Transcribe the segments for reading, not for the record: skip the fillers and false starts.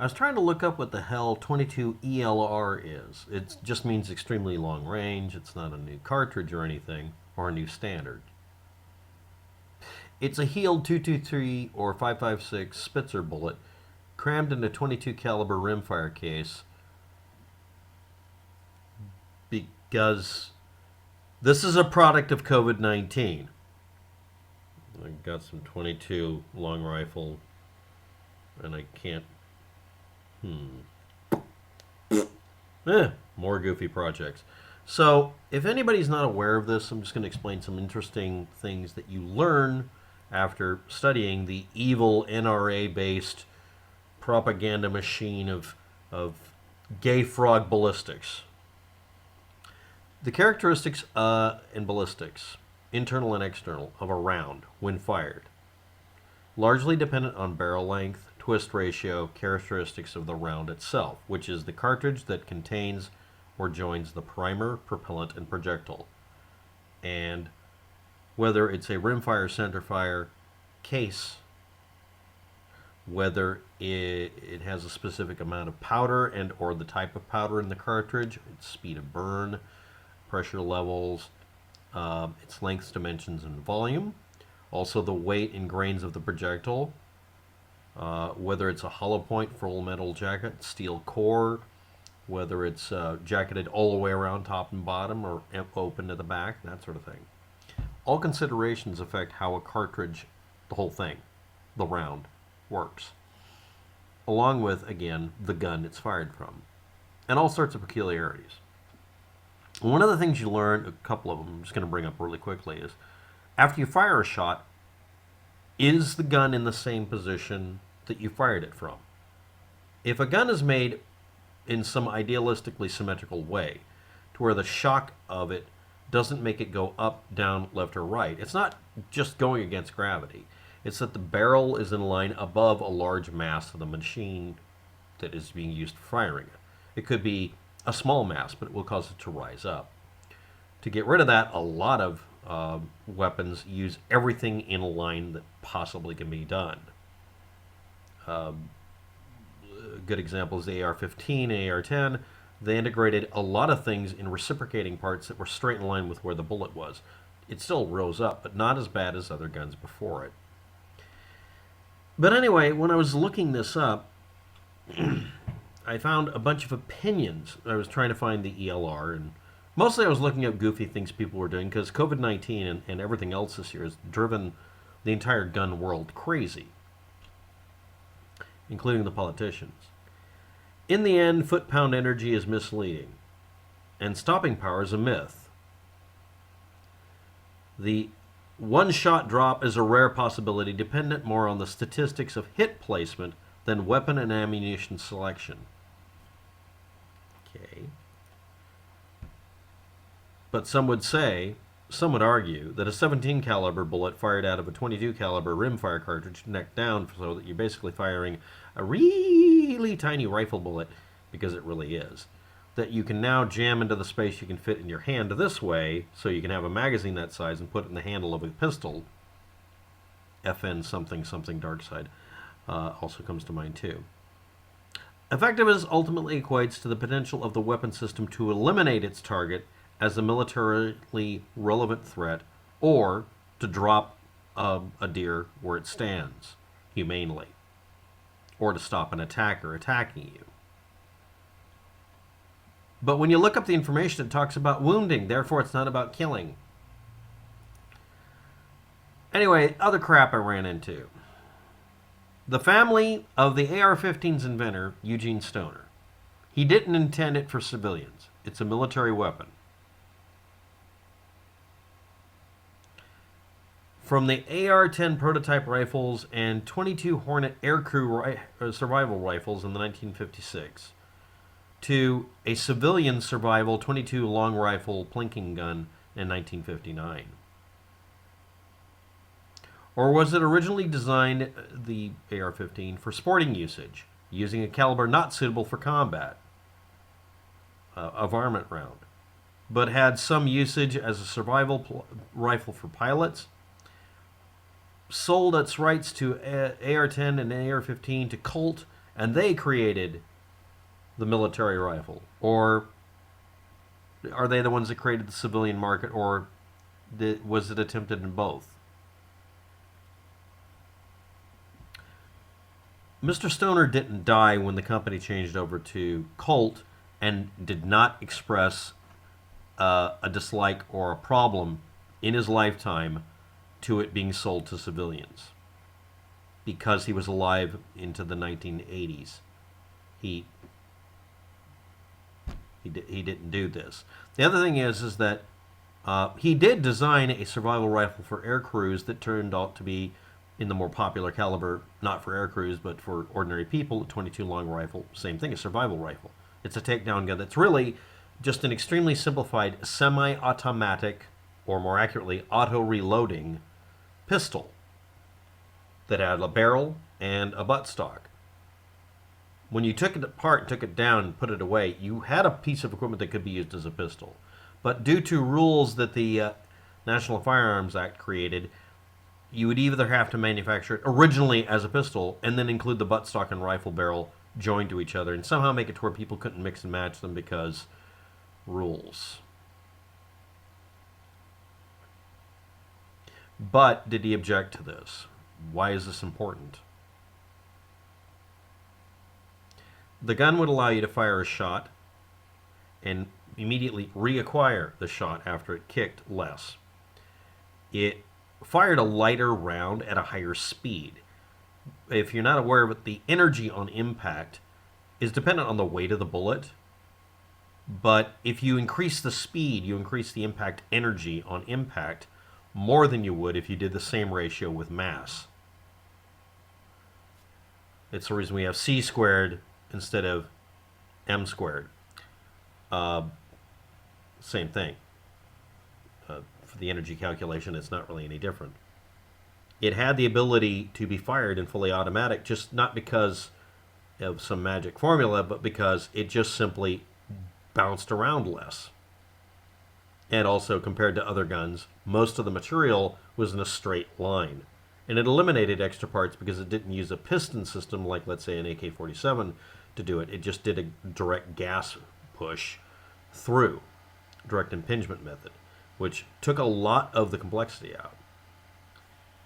I was trying to look up what the hell 22 ELR is. It just means extremely long range. It's not a new cartridge or anything, or a new standard. It's a healed 223 or 5.56 Spitzer bullet crammed in a 22 caliber rimfire case because this is a product of COVID-19. I got some 22 long rifle, and I can't. More goofy projects. So, if anybody's not aware of this, I'm just going to explain some interesting things that you learn after studying the evil NRA-based propaganda machine of gay frog ballistics. The characteristics in ballistics, internal and external, of a round when fired, largely dependent on barrel length, twist ratio, characteristics of the round itself, which is the cartridge that contains or joins the primer, propellant, and projectile, and whether it's a rimfire, centerfire case, whether it has a specific amount of powder and or the type of powder in the cartridge, its speed of burn, pressure levels, its lengths, dimensions, and volume. Also the weight and grains of the projectile, whether it's a hollow point, full metal jacket, steel core, whether it's jacketed all the way around top and bottom or open to the back, that sort of thing. All considerations affect how a cartridge, the whole thing, the round, works. Along with, again, the gun it's fired from. And all sorts of peculiarities. One of the things you learn, a couple of them I'm just going to bring up really quickly, is after you fire a shot, is the gun in the same position that you fired it from? If a gun is made in some idealistically symmetrical way, to where the shock of it doesn't make it go up, down, left, or right, it's not just going against gravity. It's that the barrel is in line above a large mass of the machine that is being used for firing it. It could be a small mass, but it will cause it to rise up. To get rid of that, a lot of weapons use everything in a line that possibly can be done. A good example is the AR-15, AR-10. They integrated a lot of things in reciprocating parts that were straight in line with where the bullet was. It still rose up, but not as bad as other guns before it. But anyway, when I was looking this up, I found a bunch of opinions. I was trying to find the ELR, and mostly I was looking at goofy things people were doing, because COVID-19 and everything else this year has driven the entire gun world crazy, including the politicians. In the end, foot-pound energy is misleading, and stopping power is a myth. The one-shot drop is a rare possibility, dependent more on the statistics of hit placement than weapon and ammunition selection. Okay. But some would argue that a 17 caliber bullet fired out of a 22 caliber rimfire cartridge neck down, so that you're basically firing a really tiny rifle bullet, because it really is, that you can now jam into the space you can fit in your hand this way, so you can have a magazine that size and put it in the handle of a pistol. FN something something dark side also comes to mind too. Effectiveness ultimately equates to the potential of the weapon system to eliminate its target as a militarily relevant threat, or to drop a deer where it stands, humanely, or to stop an attacker attacking you. But when you look up the information, it talks about wounding, therefore it's not about killing. Anyway, other crap I ran into. The family of the AR-15's inventor, Eugene Stoner. He didn't intend it for civilians. It's a military weapon. From the AR-10 prototype rifles and 22 Hornet aircrew survival rifles in the 1956, to a civilian survival 22 long rifle plinking gun in 1959. Or was it originally designed, the AR-15, for sporting usage, using a caliber not suitable for combat, a varmint round, but had some usage as a survival rifle for pilots, sold its rights to AR-10 and AR-15 to Colt and they created the military rifle? Or are they the ones that created the civilian market, or was it attempted in both? Mr. Stoner didn't die when the company changed over to Colt and did not express a dislike or a problem in his lifetime to it being sold to civilians because he was alive into the 1980s. He didn't do this. The other thing is that he did design a survival rifle for air crews that turned out to be in the more popular caliber, not for air crews, but for ordinary people, a 22 long rifle, same thing, a survival rifle. It's a takedown gun that's really just an extremely simplified semi-automatic, or more accurately, auto-reloading pistol that had a barrel and a buttstock. When you took it apart, took it down, and put it away, you had a piece of equipment that could be used as a pistol. But due to rules that the National Firearms Act created, you would either have to manufacture it originally as a pistol and then include the buttstock and rifle barrel joined to each other and somehow make it to where people couldn't mix and match them because rules. But did he object to this? Why is this important? The gun would allow you to fire a shot and immediately reacquire the shot after it kicked less. It fired a lighter round at a higher speed. If you're not aware of it, the energy on impact is dependent on the weight of the bullet. But if you increase the speed, you increase the impact energy on impact more than you would if you did the same ratio with mass. It's the reason we have c squared instead of m squared. Same thing. For the energy calculation, it's not really any different. It had the ability to be fired in fully automatic, just not because of some magic formula, but because it just simply bounced around less. And also, compared to other guns, most of the material was in a straight line. And it eliminated extra parts because it didn't use a piston system like, let's say, an AK-47 to do it. It just did a direct gas push through, direct impingement method, which took a lot of the complexity out.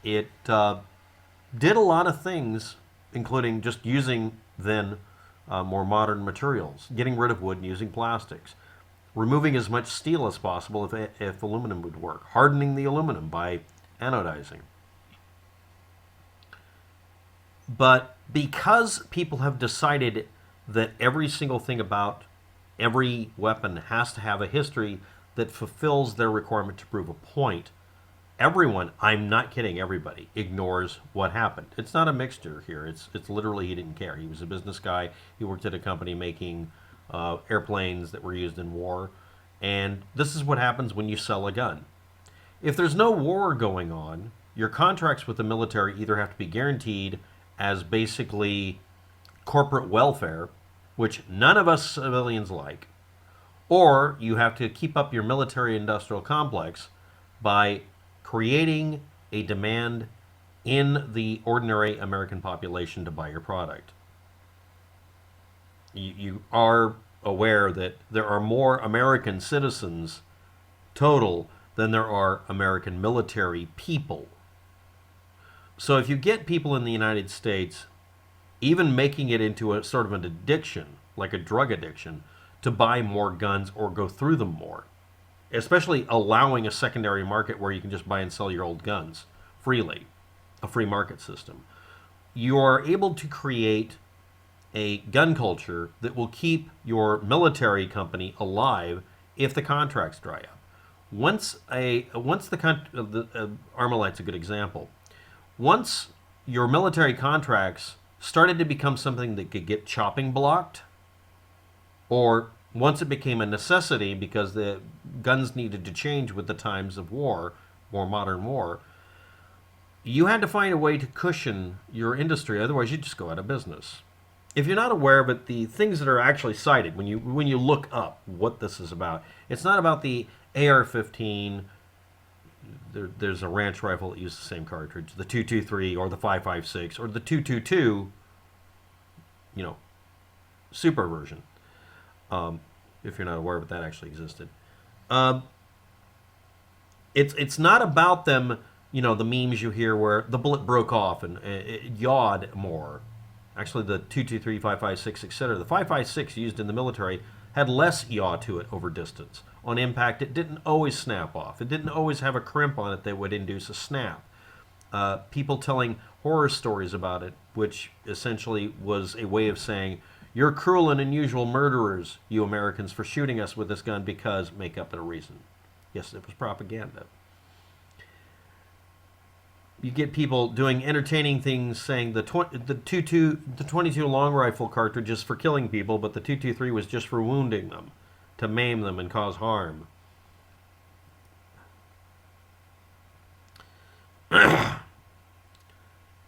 It did a lot of things, including just using then more modern materials, getting rid of wood and using plastics, removing as much steel as possible if aluminum would work, hardening the aluminum by anodizing. But because people have decided that every single thing about every weapon has to have a history that fulfills their requirement to prove a point, everyone, I'm not kidding, everybody, ignores what happened. It's not a mixture here. It's literally he didn't care. He was a business guy. He worked at a company making airplanes that were used in war. And this is what happens when you sell a gun. If there's no war going on, your contracts with the military either have to be guaranteed as basically corporate welfare, which none of us civilians like, or you have to keep up your military-industrial complex by creating a demand in the ordinary American population to buy your product. You are aware that there are more American citizens total than there are American military people. So if you get people in the United States even making it into a sort of an addiction, like a drug addiction, to buy more guns or go through them more, especially allowing a secondary market where you can just buy and sell your old guns freely, a free market system, you are able to create a gun culture that will keep your military company alive if the contracts dry up. Armalite's a good example. Once your military contracts started to become something that could get chopping blocked, or once it became a necessity because the guns needed to change with the times of war, more modern war, you had to find a way to cushion your industry, otherwise you'd just go out of business. If you're not aware of it, the things that are actually cited when you look up what this is about, it's not about the AR-15. There's a ranch rifle that uses the same cartridge, the 223 or the 5.56 or the 222, super version. If you're not aware, but that actually existed. Um, it's not about them. The memes you hear where the bullet broke off and it yawed more. Actually, the 223, 556, etc. The 556 used in the military had less yaw to it over distance. On impact, it didn't always snap off. It didn't always have a crimp on it that would induce a snap. People telling horror stories about it, which essentially was a way of saying, "You're cruel and unusual murderers, you Americans, for shooting us with this gun because," make up a reason. Yes, it was propaganda. You get people doing entertaining things saying the 22 long rifle cartridge is for killing people, but the 223 was just for wounding them, to maim them and cause harm.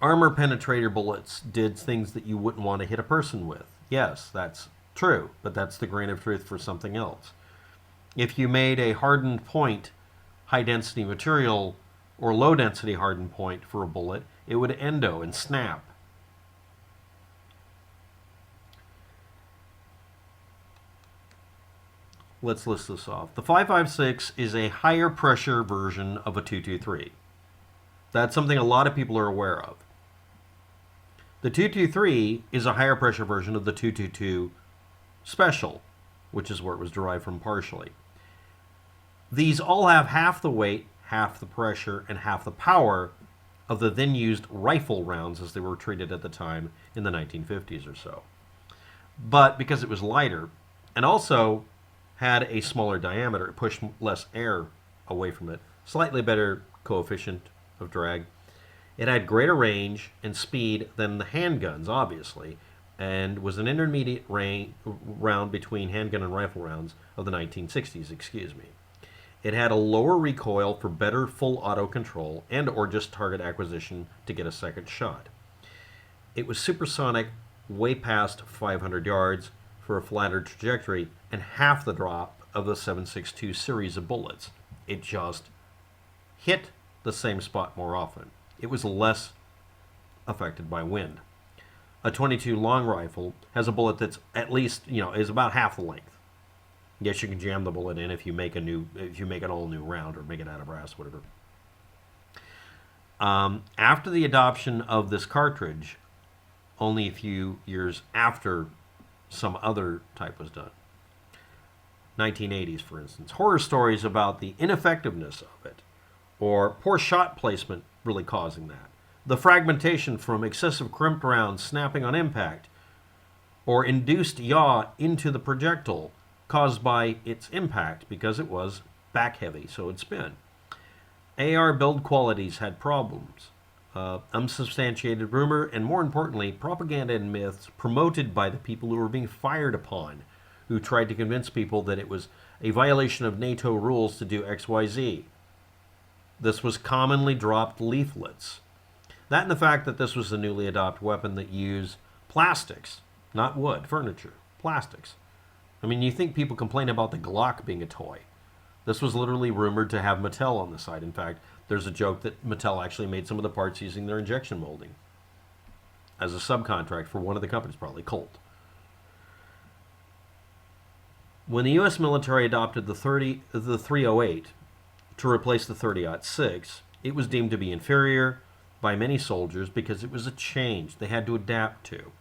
Armor penetrator bullets did things that you wouldn't want to hit a person with. Yes, that's true, but that's the grain of truth for something else. If you made a hardened point high density material or low density hardened point for a bullet, it would endo and snap. Let's list this off. The 556 is a higher pressure version of a 223. That's something a lot of people are aware of. The 223 is a higher pressure version of the 222 Special, which is where it was derived from partially. These all have half the weight, half the pressure, and half the power of the then used rifle rounds as they were treated at the time in the 1950s or so. But because it was lighter and also had a smaller diameter, it pushed less air away from it, slightly better coefficient of drag. It had greater range and speed than the handguns, obviously, and was an intermediate round between handgun and rifle rounds of the 1960s, excuse me. It had a lower recoil for better full auto control and or just target acquisition to get a second shot. It was supersonic way past 500 yards for a flatter trajectory and half the drop of the 7.62 series of bullets. It just hit the same spot more often. It was less affected by wind. A 22 long rifle has a bullet that's at least, is about half the length. Yes, you can jam the bullet in if you make an all new round or make it out of brass, whatever. After the adoption of this cartridge, only a few years after some other type was done, 1980s, for instance, horror stories about the ineffectiveness of it, or poor shot placement really causing that. The fragmentation from excessive crimped rounds snapping on impact, or induced yaw into the projectile caused by its impact because it was back heavy, so it'd spin. AR build qualities had problems. Unsubstantiated rumor, and more importantly, propaganda and myths promoted by the people who were being fired upon, who tried to convince people that it was a violation of NATO rules to do XYZ. This was commonly dropped leaflets. That and the fact that this was a newly adopted weapon that used plastics, not wood, furniture, plastics. I mean, you think people complain about the Glock being a toy. This was literally rumored to have Mattel on the side. In fact, there's a joke that Mattel actually made some of the parts using their injection molding as a subcontract for one of the companies, probably Colt. When the U.S. military adopted the 308 to replace the 30-06, it was deemed to be inferior by many soldiers because it was a change they had to adapt to.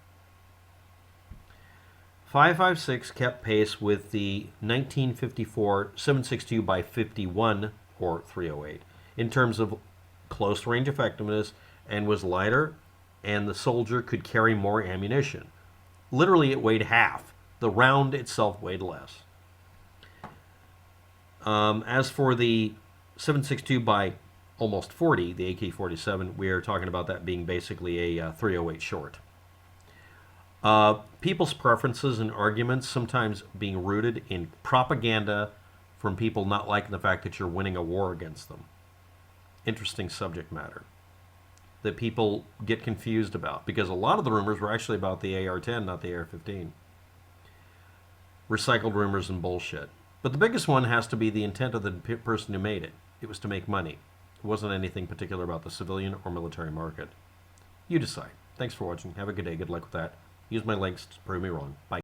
5.56 kept pace with the 1954 7.62 by 51 or 308 in terms of close range effectiveness, and was lighter, and the soldier could carry more ammunition. Literally, it weighed half. The round itself weighed less. As for the 7.62 by almost 40, the AK-47, we are talking about that being basically a 308 short. People's preferences and arguments sometimes being rooted in propaganda from people not liking the fact that you're winning a war against them. Interesting subject matter that people get confused about, because a lot of the rumors were actually about the AR-10, not the AR-15. Recycled rumors and bullshit. But the biggest one has to be the intent of the person who made it. It was to make money. It wasn't anything particular about the civilian or military market. You decide. Thanks for watching. Have a good day. Good luck with that. Use my links to prove me wrong. Bye.